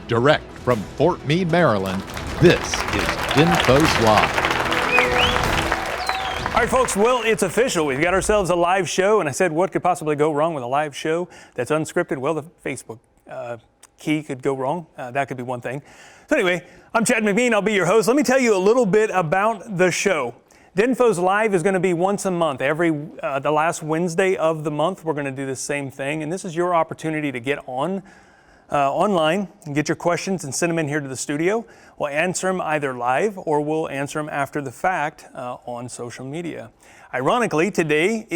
Direct from Fort Meade, Maryland, this is DINFOS Live. All right, folks, well, it's official. We've got ourselves a live show, and I said, what could possibly go wrong with a live show that's unscripted? Well, the Facebook key could go wrong. That could be one thing. So anyway, I'm Chad McBean. I'll be your host. Let me tell you a little bit about the show. DINFOS Live is going to be once a month. Every the last Wednesday of the month, we're going to do the same thing, and this is your opportunity to get online and get your questions and send them in here to the studio. We'll answer them either live or we'll answer them after the fact on social media. Ironically, today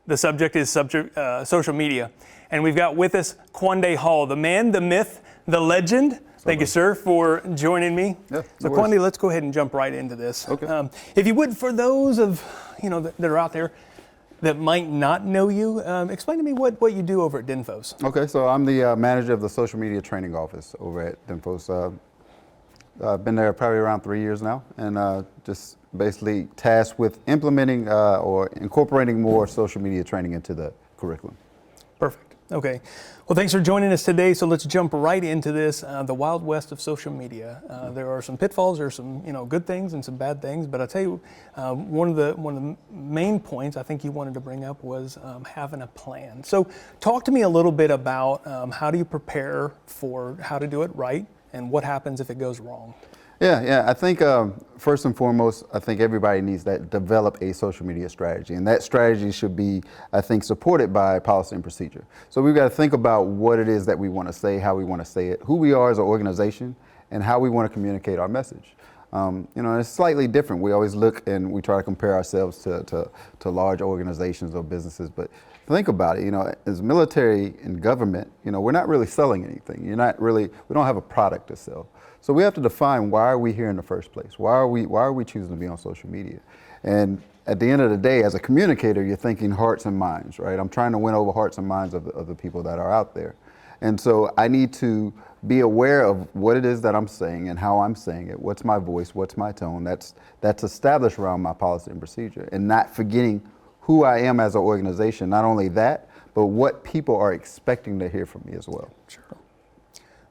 the subject is social media. And we've got with us Quande Hall, the man, the myth, the legend. Thank you, sir, for joining me. Yeah, so Quande, let's go ahead and jump right into this. Okay. If you would, for those of that are out there that might not know you, explain to me what you do over at DINFOS. Okay, so I'm the manager of the social media training office over at DINFOS. I've been there probably around 3 years now, and just basically tasked with implementing or incorporating more social media training into the curriculum. Perfect. Okay. Well, thanks for joining us today. So let's jump right into this, the Wild West of social media. There are some pitfalls, there are some good things and some bad things. But I'll tell you, one of the main points I think you wanted to bring up was having a plan. So talk to me a little bit about how do you prepare for how to do it right and what happens if it goes wrong? Yeah. I think first and foremost, I think everybody needs to develop a social media strategy, and that strategy should be, I think, supported by policy and procedure. So we've got to think about what it is that we want to say, how we want to say it, who we are as an organization, and how we want to communicate our message. It's slightly different. We always look and we try to compare ourselves to large organizations or businesses, but think about it, as military and government, we're not really selling anything. We don't have a product to sell. So we have to define, why are we here in the first place? Why are we choosing to be on social media? And at the end of the day, as a communicator, you're thinking hearts and minds, right? I'm trying to win over hearts and minds of the people that are out there. And so I need to be aware of what it is that I'm saying and how I'm saying it. What's my voice? What's my tone? That's established around my policy and procedure, and not forgetting who I am as an organization. Not only that, but what people are expecting to hear from me as well. Sure.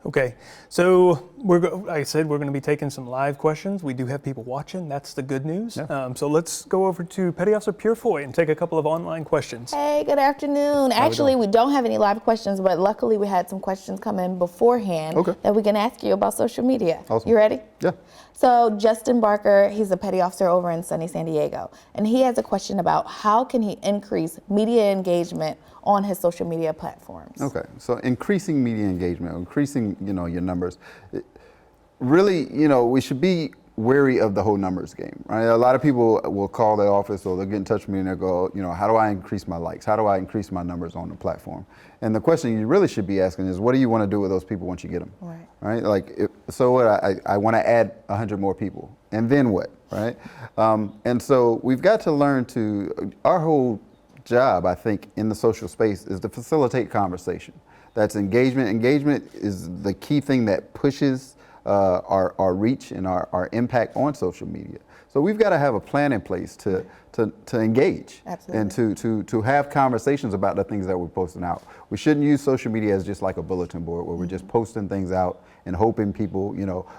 Okay, so like I said, we're going to be taking some live questions. We do have people watching. That's the good news. Yeah. So let's go over to Petty Officer Purefoy and take a couple of online questions. Hey, good afternoon. Actually, we don't have any live questions, but luckily we had some questions come in beforehand that we can ask you about social media. Awesome. You ready? Yeah. So Justin Barker, he's a petty officer over in sunny San Diego, and he has a question about how can he increase media engagement on his social media platforms. Okay, so increasing media engagement, increasing your numbers. Really, we should be wary of the whole numbers game, right? A lot of people will call the office or they'll get in touch with me and they'll go, how do I increase my likes? How do I increase my numbers on the platform? And the question you really should be asking is, what do you want to do with those people once you get them? Right? Like, so what? I want to add 100 more people, and then what? Right? And so we've got to learn our whole job, I think, in the social space is to facilitate conversation. That's engagement. Engagement is the key thing that pushes our reach and our impact on social media. So we've got to have a plan in place to engage. Absolutely. And to have conversations about the things that we're posting out. We shouldn't use social media as just like a bulletin board where we're just posting things out and hoping people,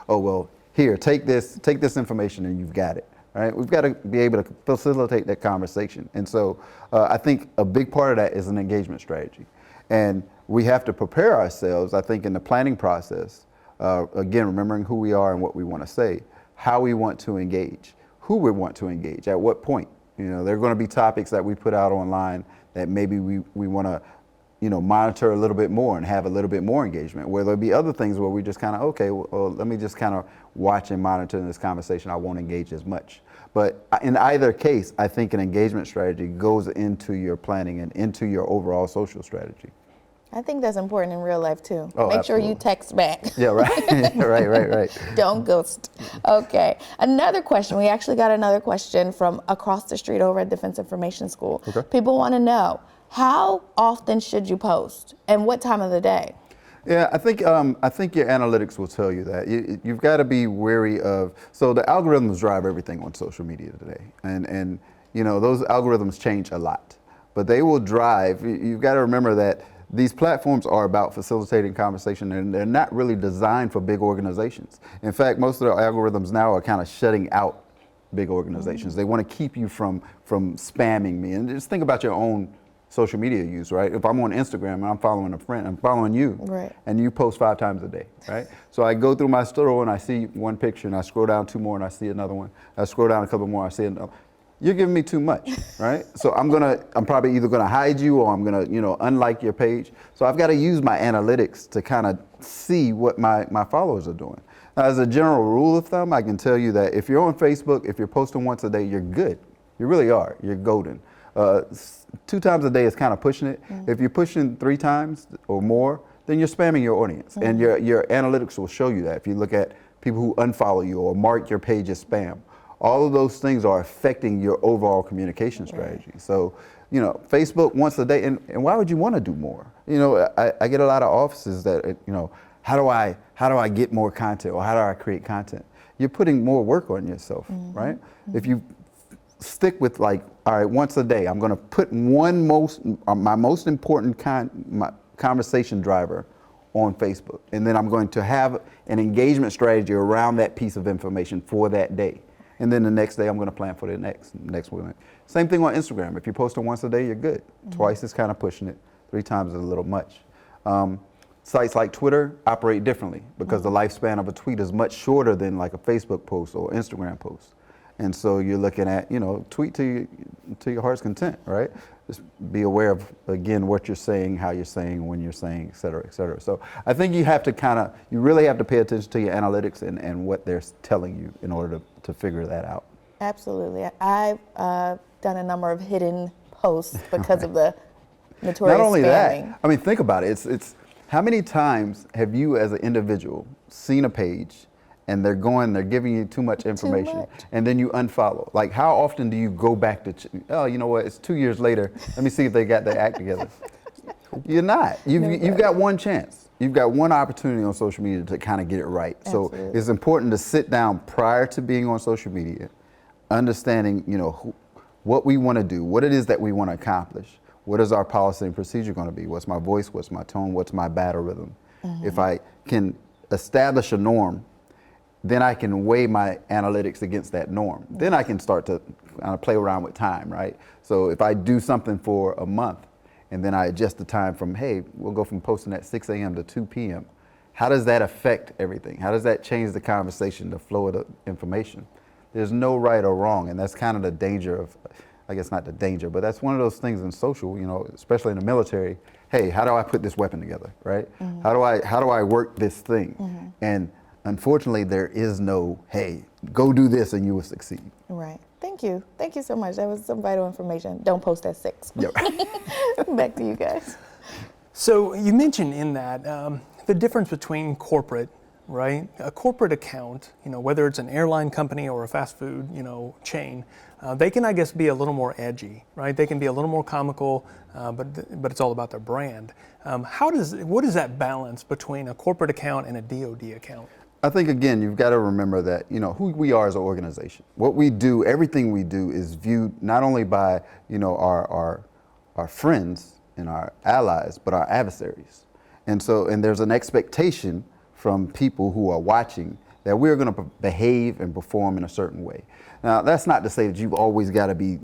oh, well, here, take this information and you've got it. Right? We've got to be able to facilitate that conversation. And so I think a big part of that is an engagement strategy. And we have to prepare ourselves, I think, in the planning process, again, remembering who we are and what we want to say, how we want to engage, who we want to engage, at what point. There are going to be topics that we put out online that maybe we want to monitor a little bit more and have a little bit more engagement, where there'll be other things where we just kind of, okay, well, let me just kind of watch and monitor this conversation. I won't engage as much. But in either case, I think an engagement strategy goes into your planning and into your overall social strategy. I think that's important in real life too. Oh, Make absolutely. sure you text back. Yeah, right. right. Don't ghost. Okay. Another question. We actually got another question from across the street over at Defense Information School. Okay. People want to know, how often should you post and what time of the day? Yeah, I think your analytics will tell you that. You've got to be wary of, so the algorithms drive everything on social media today. And those algorithms change a lot. But they will drive, you've got to remember that these platforms are about facilitating conversation, and they're not really designed for big organizations. In fact, most of the algorithms now are kind of shutting out big organizations. They want to keep you from spamming me. And just think about your own social media use, right? If I'm on Instagram and I'm following a friend, I'm following you, right, and you post 5 times a day, right? So I go through my story and I see one picture, and I scroll down 2 more and I see another one. I scroll down a couple more, I see another. You're giving me too much, right? So I'm probably either gonna hide you, or I'm gonna, unlike your page. So I've got to use my analytics to kind of see what my followers are doing. Now, as a general rule of thumb, I can tell you that if you're on Facebook, if you're posting once a day, you're good. You really are. You're golden. 2 times a day is kind of pushing it. If you're pushing 3 times or more, then you're spamming your audience, and your analytics will show you that. If you look at people who unfollow you or mark your page as spam, all of those things are affecting your overall communication strategy. Right. So, Facebook once a day, and why would you want to do more? I get a lot of offices that, how do I get more content, or how do I create content? You're putting more work on yourself, right? If you stick with, like, all right, once a day, I'm going to put my most important conversation driver on Facebook, and then I'm going to have an engagement strategy around that piece of information for that day. And then the next day, I'm going to plan for the next one. Same thing on Instagram. If you're posting once a day, you're good. Twice is kind of pushing it. 3 times is a little much. Sites like Twitter operate differently, because the lifespan of a tweet is much shorter than like a Facebook post or Instagram post. And so you're looking at, tweet to your heart's content, right? Just be aware of, again, what you're saying, how you're saying, when you're saying, et cetera, et cetera. So I think you have to you really have to pay attention to your analytics and what they're telling you in order to figure that out. Absolutely. I've done a number of hidden posts because of the notorious Not only spamming. that, I mean, think about it. It's how many times have you as an individual seen a page and they're giving you too much information, and then you unfollow? Like, how often do you go back to, oh, you know what, it's 2 years later, let me see if they got their act together. You're not. You've got one chance. You've got one opportunity on social media to kind of get it right. Absolutely. So it's important to sit down prior to being on social media, understanding, what we want to do, what it is that we want to accomplish. What is our policy and procedure going to be? What's my voice? What's my tone? What's my battle rhythm? If I can establish a norm, then I can weigh my analytics against that norm. Then I can start to kind of play around with time, right? So if I do something for a month, and then I adjust the time from, hey, we'll go from posting at 6 a.m. to 2 p.m. How does that affect everything? How does that change the conversation, the flow of the information? There's no right or wrong, and that's kind of the danger of, I guess not the danger, but that's one of those things in social, especially in the military. Hey, how do I put this weapon together, right? How do I work this thing? And unfortunately, there is no, hey, go do this and you will succeed. Right. Thank you. Thank you so much. That was some vital information. Don't post at 6. Yep. Back to you guys. So you mentioned in that the difference between corporate, right? A corporate account, whether it's an airline company or a fast food, chain, they can, I guess, be a little more edgy, right? They can be a little more comical, but it's all about their brand. What is that balance between a corporate account and a DoD account? I think, again, you've got to remember that, who we are as an organization. What we do, everything we do is viewed not only by, our friends and our allies, but our adversaries. And there's an expectation from people who are watching that we're going to behave and perform in a certain way. Now, that's not to say that you've always got to be,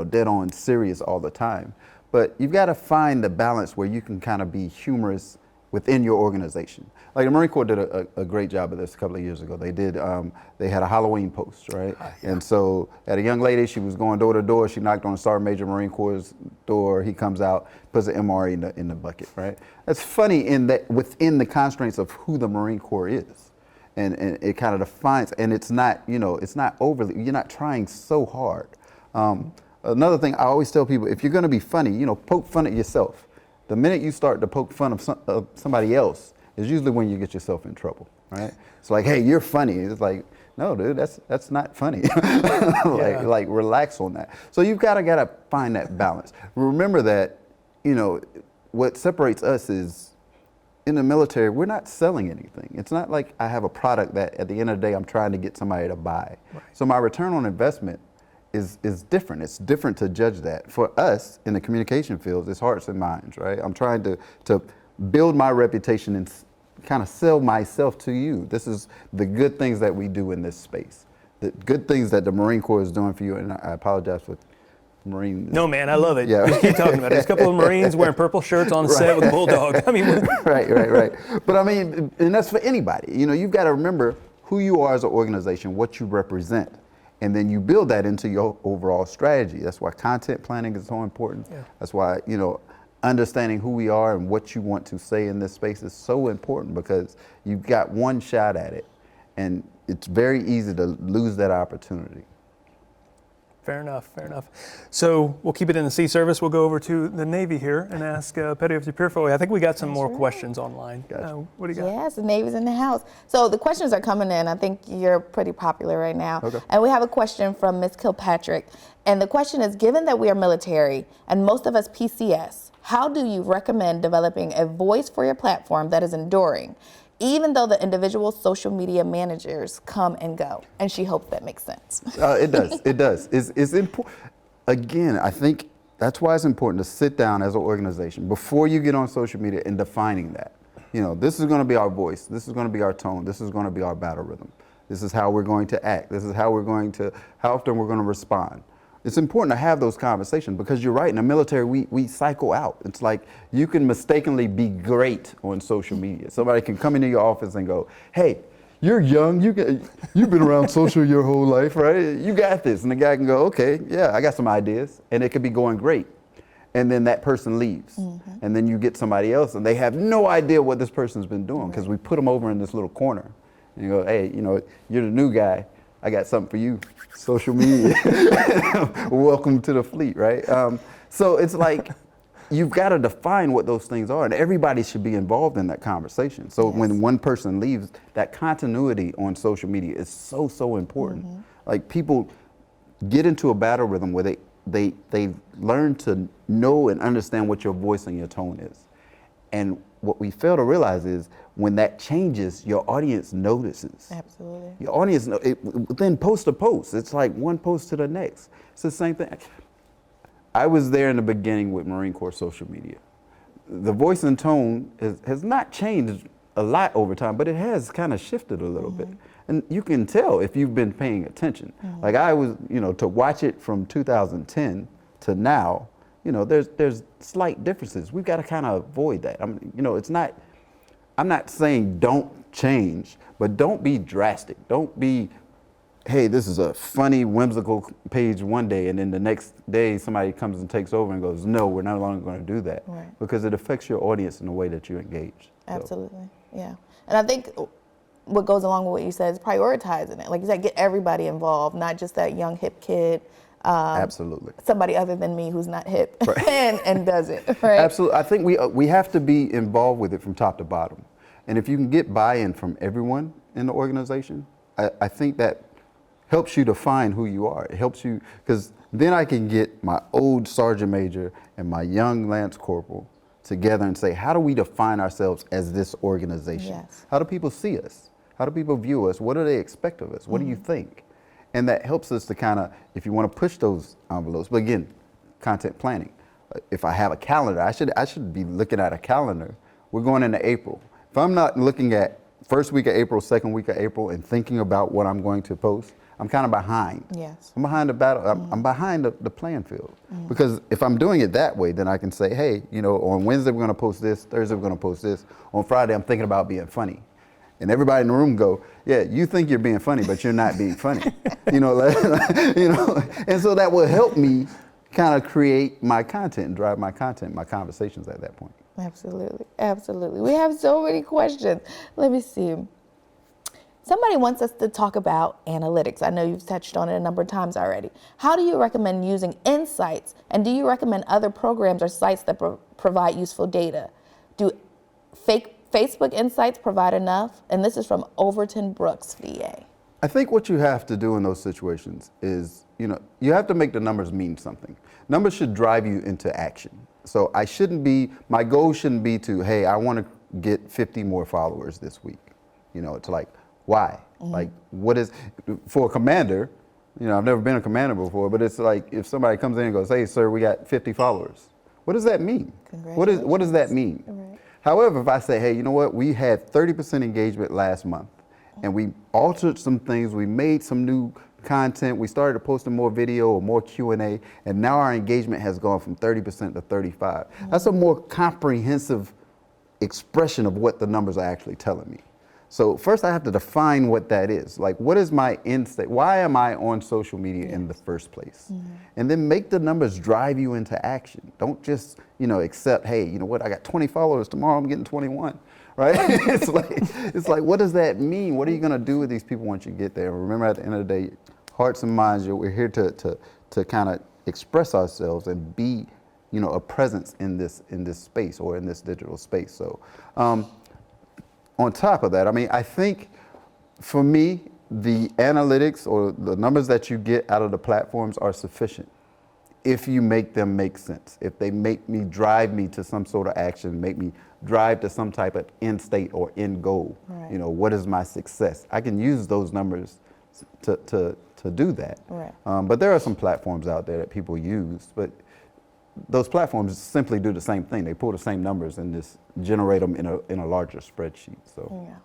dead on serious all the time, but you've got to find the balance where you can kind of be humorous within your organization. Like the Marine Corps did a great job of this a couple of years ago. They had a Halloween post, right? Yeah. And so had a young lady, she was going door to door. She knocked on Sergeant Major Marine Corps' door. He comes out, puts an MRE in the bucket, right? That's funny in that within the constraints of who the Marine Corps is. And it kind of defines, and it's not, it's not overly, you're not trying so hard. Another thing I always tell people, if you're gonna be funny, poke fun at yourself. The minute you start to poke fun of somebody else is usually when you get yourself in trouble, right? It's like, hey, you're funny. It's like, no, dude, that's not funny. like relax on that. So you've gotta find that balance. Remember that, what separates us is in the military, we're not selling anything. It's not like I have a product that at the end of the day, I'm trying to get somebody to buy. Right. So my return on investment is different. It's different to judge that. For us in the communication field, it's hearts and minds, right? I'm trying to build my reputation and kind of sell myself to you. This is the good things that we do in this space, the good things that the Marine Corps is doing for you. And I apologize for Marine. No, man, I love it. Yeah. Just keep talking about it. There's a couple of Marines wearing purple shirts on set with a bulldog. I mean, right. But I mean, and that's for anybody. You know, you've got to remember who you are as an organization, what you represent, and then you build that into your overall strategy. That's why content planning is so important. Yeah. That's why, you know, understanding who we are and what you want to say in this space is so important, because you've got one shot at it, and it's very easy to lose that opportunity. Fair enough. So we'll keep it in the sea service. We'll go over to the Navy here and ask Petty Officer Purefoy. I think we got some more questions online. Gotcha. What do you got? Yes, the Navy's in the house. So the questions are coming in. I think you're pretty popular right now. Okay. And we have a question from Ms. Kilpatrick. And the question is, given that we are military and most of us PCS, how do you recommend developing a voice for your platform that is enduring, even though the individual social media managers come and go? And she hopes that makes sense. It does. It's important. Again, I think that's why it's important to sit down as an organization before you get on social media and defining that. You know, this is going to be our voice. This is going to be our tone. This is going to be our battle rhythm. This is how we're going to act. This is how often we're going to respond. It's important to have those conversations, because you're right, in the military, we cycle out. It's like you can mistakenly be great on social media. Somebody can come into your office and go, hey, you're young, you've been around social your whole life, right? You got this. And the guy can go, okay, yeah, I got some ideas. And it could be going great. And then that person leaves. Mm-hmm. And then you get somebody else, and they have no idea what this person's been doing, because we put them over in this little corner. And you go, hey, you know, you're the new guy. I got something for you, social media. Welcome to the fleet, right? So it's like, you've got to define what those things are, and everybody should be involved in that conversation. So when one person leaves, that continuity on social media is so important. Mm-hmm. Like, people get into a battle rhythm where they learn to know and understand what your voice and your tone is. And what we fail to realize is, when that changes, your audience notices. Absolutely. Your audience, then post to post. It's like one post to the next. It's the same thing. I was there in the beginning with Marine Corps social media. The voice and tone has not changed a lot over time, but it has kind of shifted a little bit. And you can tell if you've been paying attention. Like, I was, you know, to watch it from 2010 to now, you know, there's slight differences. We've got to kind of avoid that. I'm not saying don't change, but don't be drastic. Don't be, hey, this is a funny, whimsical page one day, and then the next day somebody comes and takes over and goes, no, we're no longer going to do that. Right. Because it affects your audience in the way that you engage. Absolutely, yeah. And I think what goes along with what you said is prioritizing it. Like you said, get everybody involved, not just that young hip kid. Absolutely. Somebody other than me who's not hip right. and does it, right? Absolutely. I think we have to be involved with it from top to bottom. And if you can get buy-in from everyone in the organization, I think that helps you define who you are. It helps you, because then I can get my old sergeant major and my young lance corporal together and say, how do we define ourselves as this organization? Yes. How do people see us? How do people view us? What do they expect of us? What do you think? And that helps us to kind of, if you want to push those envelopes, but again, content planning. If I have a calendar, I should be looking at a calendar. We're going into April. If I'm not looking at first week of April, second week of April, and thinking about what I'm going to post, I'm kind of behind. Yes. I'm behind the battle. I'm behind the playing field. Because if I'm doing it that way, then I can say, hey, you know, on Wednesday we're going to post this, Thursday we're going to post this. On Friday I'm thinking about being funny. And everybody in the room go, yeah, you think you're being funny, but you're not being funny. You know, and so that will help me kind of create my content and drive my content, my conversations at that point. Absolutely, absolutely. We have so many questions. Let me see. Somebody wants us to talk about analytics. I know you've touched on it a number of times already. How do you recommend using insights? And do you recommend other programs or sites that provide useful data? Do Facebook Insights provide enough? And this is from Overton Brooks, VA. I think what you have to do in those situations is, you know, you have to make the numbers mean something. Numbers should drive you into action. So my goal shouldn't be to, hey, I want to get 50 more followers this week. You know, it's like, why? Like, what is, for a commander, You know, I've never been a commander before, but it's like if somebody comes in and goes, "Hey, sir, we got 50 followers." What does that mean? What does that mean? Right. However, if I say, "Hey, you know what? We had 30% engagement last month, and we altered some things. We made some new content. We started posting more video or more Q&A, and now our engagement has gone from 30% to 35." That's a more comprehensive expression of what the numbers are actually telling me. So first I have to define what that is. Like, what is my end state? Why am I on social media in the first place? And then make the numbers drive you into action. Don't just, you know, accept, hey, you know what, I got 20 followers, tomorrow I'm getting 21, right? it's like, what does that mean? What are you gonna do with these people once you get there? Remember, at the end of the day, hearts and minds, we're here to kind of express ourselves and be, you know, a presence in this space or in this digital space. So on top of that, I mean, I think for me, the analytics or the numbers that you get out of the platforms are sufficient if you make them make sense. If they drive me to some sort of action, make me drive to some type of end state or end goal. Right. You know, what is my success? I can use those numbers to do that. Right. But there are some platforms out there that people use, but those platforms simply do the same thing. They pull the same numbers and just generate them in a larger spreadsheet. So Yeah.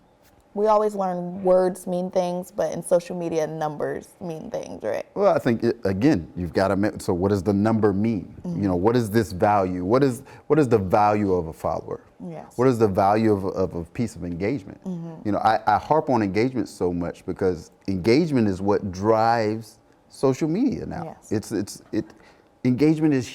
We always learn words mean things, but in social media, numbers mean things, right? Well, I think again, you've got to. So, what does the number mean? You know, what is this value? What is the value of a follower? Yes. What is the value of a piece of engagement? You know, I harp on engagement so much because engagement is what drives social media now. Yes. Engagement is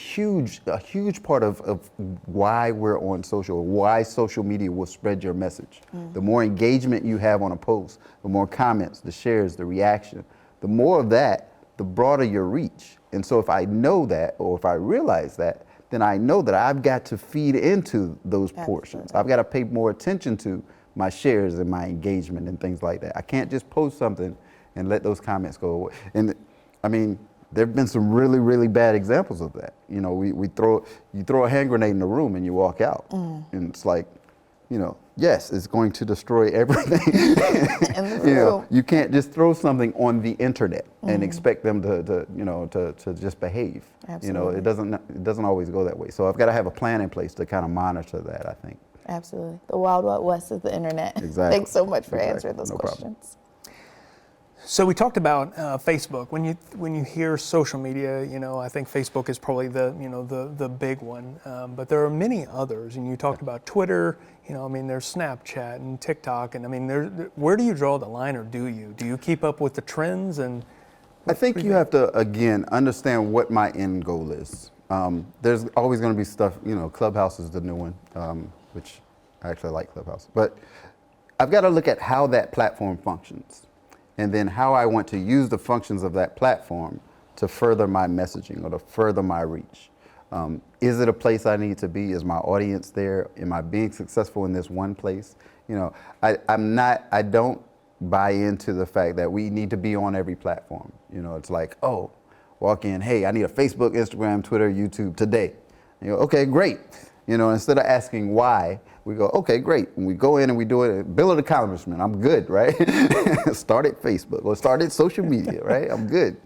a huge part of why we're on social, why social media will spread your message. The more engagement you have on a post, the more comments, the shares, the reaction, the more of that, the broader your reach. And so if I know that, or if I realize that, then I know that I've got to feed into those portions. I've got to pay more attention to my shares and my engagement and things like that. I can't just post something and let those comments go away. And I mean, there have been some really, really bad examples of that. You know, you throw a hand grenade in the room and you walk out. And it's like, you know, yes, it's going to destroy everything. You know, you can't just throw something on the internet and expect them to just behave. Absolutely. You know, it doesn't always go that way. So I've got to have a plan in place to kind of monitor that, I think. Absolutely. The wild, wild west of the internet. Exactly. Thanks so much for answering those No questions. problem. So we talked about Facebook. When you hear social media, you know, I think Facebook is probably the big one. But there are many others, and you talked about Twitter. You know, I mean, there's Snapchat and TikTok, and I mean, where do you draw the line, or do you? Do you keep up with the trends? And I think you have to again understand what my end goal is. There's always going to be stuff. You know, Clubhouse is the new one, which I actually like Clubhouse, but I've got to look at how that platform functions. And then how I want to use the functions of that platform to further my messaging or to further my reach. Is it a place I need to be? Is my audience there? Am I being successful in this one place? You know, I don't buy into the fact that we need to be on every platform. You know, it's like, oh, walk in, hey, I need a Facebook, Instagram, Twitter, YouTube today. And you go, okay, great. You know, instead of asking why, we go, okay, great. And we go in and we do it, bill of accomplishment, I'm good, right? Start at Facebook or start at social media, right? I'm good.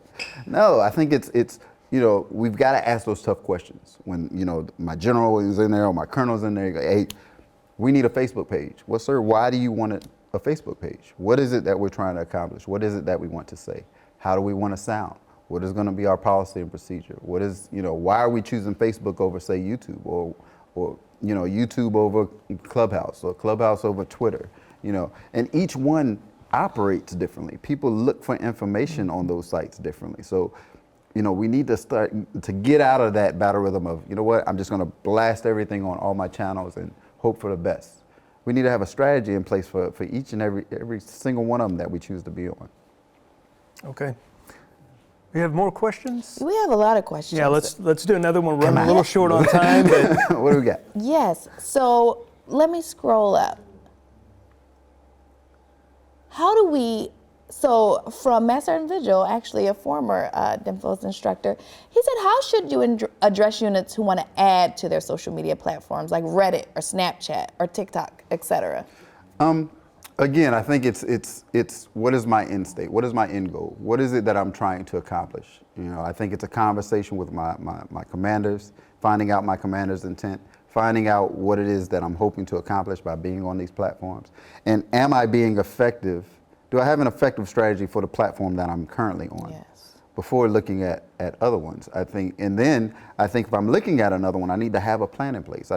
No, I think it's you know, we've got to ask those tough questions. When, you know, my general is in there or my colonel's in there, you go, hey, we need a Facebook page. Well, sir, why do you want a Facebook page? What is it that we're trying to accomplish? What is it that we want to say? How do we want to sound? What is going to be our policy and procedure? What is, you know, why are we choosing Facebook over, say, YouTube or you know, YouTube over Clubhouse or Clubhouse over Twitter, you know, and each one operates differently. People look for information on those sites differently. So, you know, we need to start to get out of that battle rhythm of, you know what, I'm just going to blast everything on all my channels and hope for the best. We need to have a strategy in place for each and every single one of them that we choose to be on. Okay. We have more questions? We have a lot of questions. Yeah, let's do another one. We're running a little short on time. But What do we got? Yes. So let me scroll up. How do we? So from Master and Vigil, actually a former DINFOS instructor, he said, how should you address units who want to add to their social media platforms like Reddit or Snapchat or TikTok, etc.? Again, I think it's what is my end state? What is my end goal? What is it that I'm trying to accomplish? I think it's a conversation with my commanders, finding out my commander's intent, finding out what it is that I'm hoping to accomplish by being on these platforms. And am I being effective? Do I have an effective strategy for the platform that I'm currently on? Yes. Before looking at other ones, I think, and then I think if I'm looking at another one, I need to have a plan in place.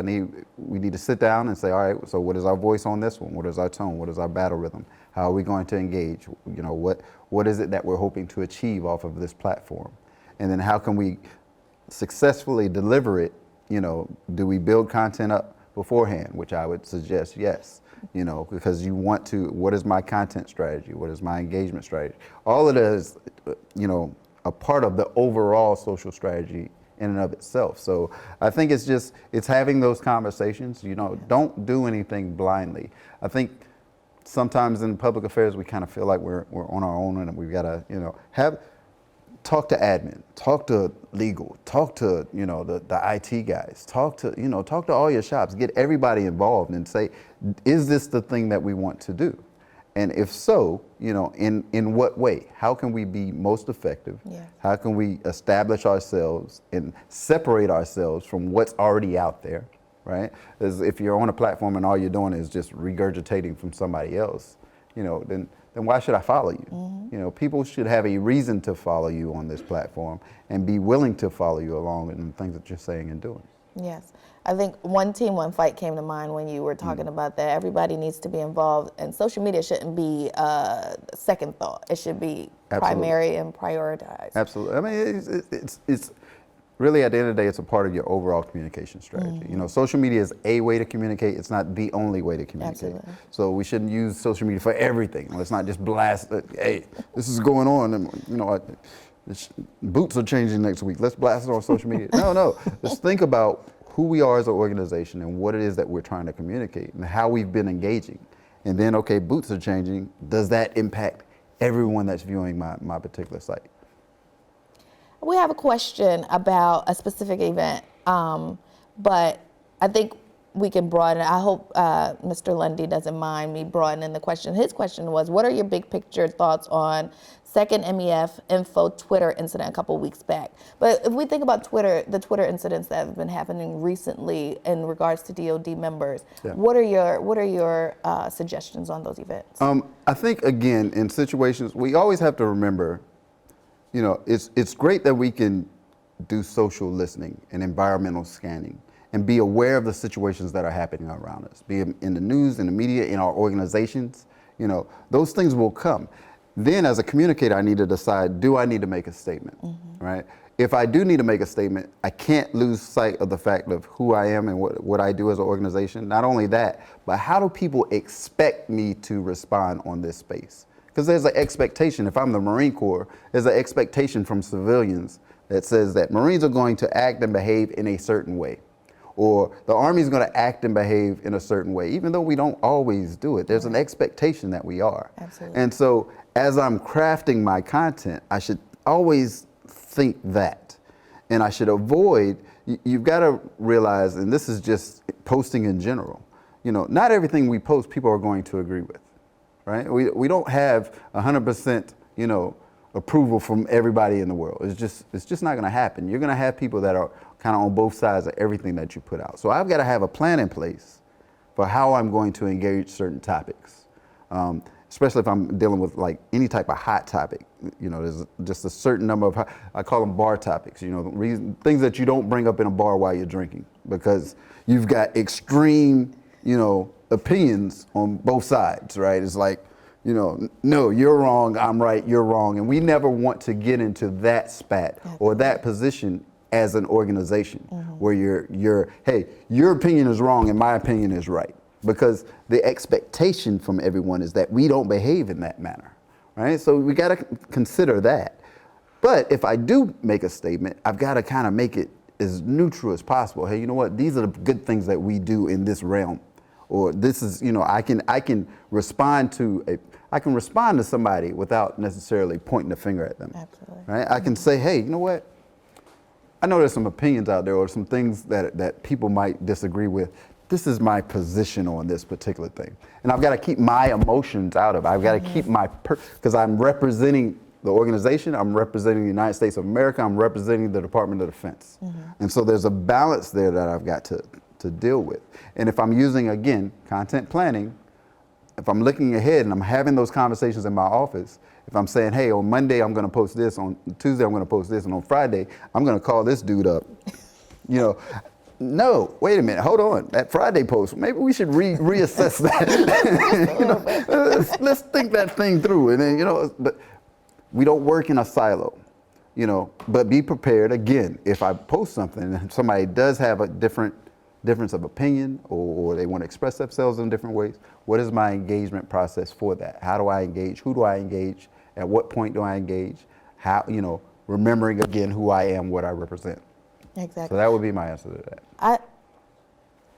We need to sit down and say, all right, so what is our voice on this one? What is our tone? What is our battle rhythm? How are we going to engage? What is it that we're hoping to achieve off of this platform? And then how can we successfully deliver it? Do we build content up beforehand, which I would suggest yes. Because you want to, what is my content strategy? What is my engagement strategy? All of it is, a part of the overall social strategy in and of itself. So I think it's having those conversations. Don't do anything blindly. I think sometimes in public affairs we kind of feel like we're on our own and we've got to talk to admin, talk to legal, talk to the IT guys, talk to all your shops, get everybody involved and say, is this the thing that we want to do? And if so, in what way? How can we be most effective? Yes. How can we establish ourselves and separate ourselves from what's already out there, right? As if you're on a platform and all you're doing is just regurgitating from somebody else, then why should I follow you? Mm-hmm. People should have a reason to follow you on this platform and be willing to follow you along in the things that you're saying and doing. Yes. I think one team, one fight came to mind when you were talking about that. Everybody needs to be involved, and social media shouldn't be second thought. It should be primary and prioritized. Absolutely. I mean, it's really, at the end of the day, it's a part of your overall communication strategy. Mm-hmm. Social media is a way to communicate. It's not the only way to communicate. Absolutely. So we shouldn't use social media for everything. Let's not just blast, hey, this is going on, and boots are changing next week. Let's blast it on social media. No. Let's think about who we are as an organization and what it is that we're trying to communicate and how we've been engaging. And then, okay, boots are changing. Does that impact everyone that's viewing my particular site? We have a question about a specific event, but I think we can broaden it. I hope Mr. Lundy doesn't mind me broadening the question. His question was, what are your big picture thoughts on second MEF info Twitter incident a couple weeks back? But if we think about Twitter, the Twitter incidents that have been happening recently in regards to DoD members, what are your suggestions on those events? I think, again, in situations, we always have to remember, it's great that we can do social listening and environmental scanning and be aware of the situations that are happening around us, be it in the news, in the media, in our organizations. Those things will come. Then as a communicator, I need to decide, do I need to make a statement, right? If I do need to make a statement, I can't lose sight of the fact of who I am and what I do as an organization. Not only that, but how do people expect me to respond on this space? Because there's an expectation. If I'm the Marine Corps, there's an expectation from civilians that says that Marines are going to act and behave in a certain way, or the Army is going to act and behave in a certain way, even though we don't always do it. There's an expectation that we are. Absolutely. And so as I'm crafting my content, I should always think that. And I should avoid, you've got to realize, and this is just posting in general, not everything we post people are going to agree with, right? We don't have 100%, approval from everybody in the world. It's just not going to happen. You're going to have people that are kind of on both sides of everything that you put out. So I've got to have a plan in place for how I'm going to engage certain topics, especially if I'm dealing with like any type of hot topic. There's just a certain number of, I call them bar topics, things that you don't bring up in a bar while you're drinking, because you've got extreme, opinions on both sides, right? It's like, no, you're wrong, I'm right, you're wrong. And we never want to get into that spat or that position as an organization where hey, your opinion is wrong and my opinion is right. Because the expectation from everyone is that we don't behave in that manner, right? So we got to consider that. But if I do make a statement, I've got to kind of make it as neutral as possible. Hey, you know what? These are the good things that we do in this realm. Or this is, I can respond to somebody without necessarily pointing the finger at them. Absolutely. Right? I can say, hey, you know what? I know there's some opinions out there or some things that people might disagree with. this is my position on this particular thing. And I've got to keep my emotions out of it. I've got to keep my, because I'm representing the organization, I'm representing the United States of America, I'm representing the Department of Defense. And so there's a balance there that I've got to deal with. And if I'm using, again, content planning, if I'm looking ahead and I'm having those conversations in my office, if I'm saying, hey, on Monday I'm going to post this, on Tuesday I'm going to post this, and on Friday I'm going to call this dude up, you know, no, wait a minute, hold on. That Friday post, maybe we should reassess that. You know, let's think that thing through. And then, you know, but we don't work in a silo, you know, but be prepared. Again, if I post something and somebody does have a difference of opinion, or they want to express themselves in different ways, what is my engagement process for that? How do I engage? Who do I engage? At what point do I engage? How, you know, remembering again who I am, what I represent. Exactly. So that would be my answer to that.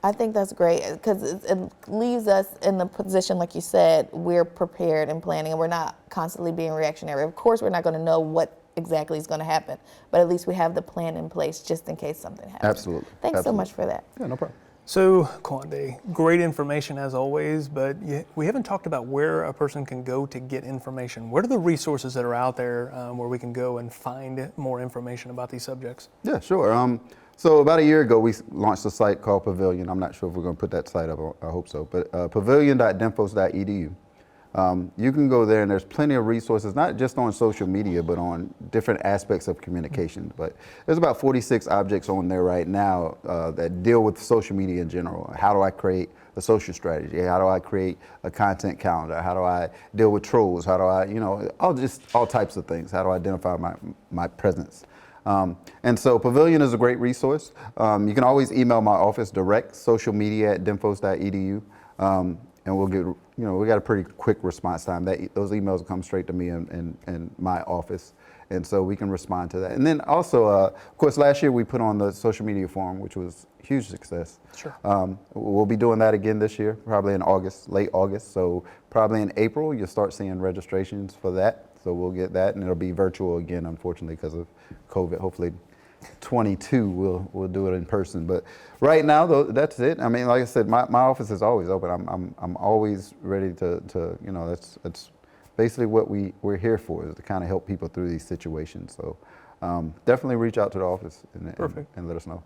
I think that's great because it leaves us in the position, like you said, we're prepared and planning, and we're not constantly being reactionary. Of course, we're not going to know what exactly is going to happen, but at least we have the plan in place just in case something happens. Absolutely. Thanks so much for that. Yeah, no problem. So, Kwande, great information as always, but we haven't talked about where a person can go to get information. What are the resources that are out there where we can go and find more information about these subjects? Yeah, sure. So about a year ago, we launched a site called Pavilion. I'm not sure if we're going to put that site up. I hope so. But pavilion.dinfos.edu. You can go there, and there's plenty of resources, not just on social media, but on different aspects of communication. But there's about 46 objects on there right now that deal with social media in general. How do I create a social strategy? How do I create a content calendar? How do I deal with trolls? How do I, you know, all types of things. How do I identify my presence? And so Pavilion is a great resource. You can always email my office direct, socialmedia@dinfos.edu. And we'll get, you know, we got a pretty quick response time. Those emails come straight to me in my office, and so we can respond to that. And then also, of course, last year we put on the social media forum, which was a huge success. Sure. We'll be doing that again this year, probably in August, late August. So probably in April, you'll start seeing registrations for that. So we'll get that, and it'll be virtual again, unfortunately, because of COVID. Hopefully 22 we'll do it in person, but right now though, that's it. I mean, like I said, my office is always open. I'm always ready to you know, that's basically what we're here for, is to kind of help people through these situations. So definitely reach out to the office and let us know.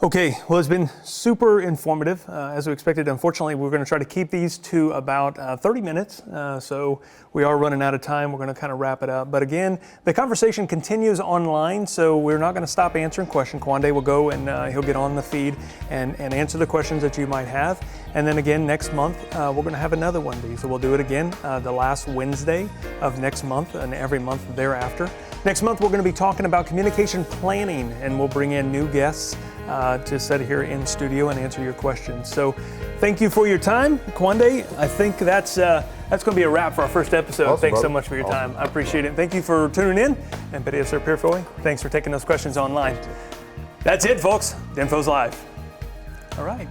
Okay, well, it's been super informative, as we expected. Unfortunately, we're going to try to keep these to about 30 minutes, so we are running out of time. We're going to kind of wrap it up. But again, the conversation continues online, so we're not going to stop answering questions. Kwande will go and he'll get on the feed and answer the questions that you might have. And then again, next month, we're going to have another one of these. So we'll do it again the last Wednesday of next month and every month thereafter. Next month, we're going to be talking about communication planning, and we'll bring in new guests to sit here in studio and answer your questions. So thank you for your time, Kwande. I think that's going to be a wrap for our first episode. Awesome, Thanks so brother. much for your Awesome. time. I appreciate it. Thank you for tuning in. And Pedia Sir Pirfoy, thanks for taking those questions online. That's it, folks. DINFOS Live. All right.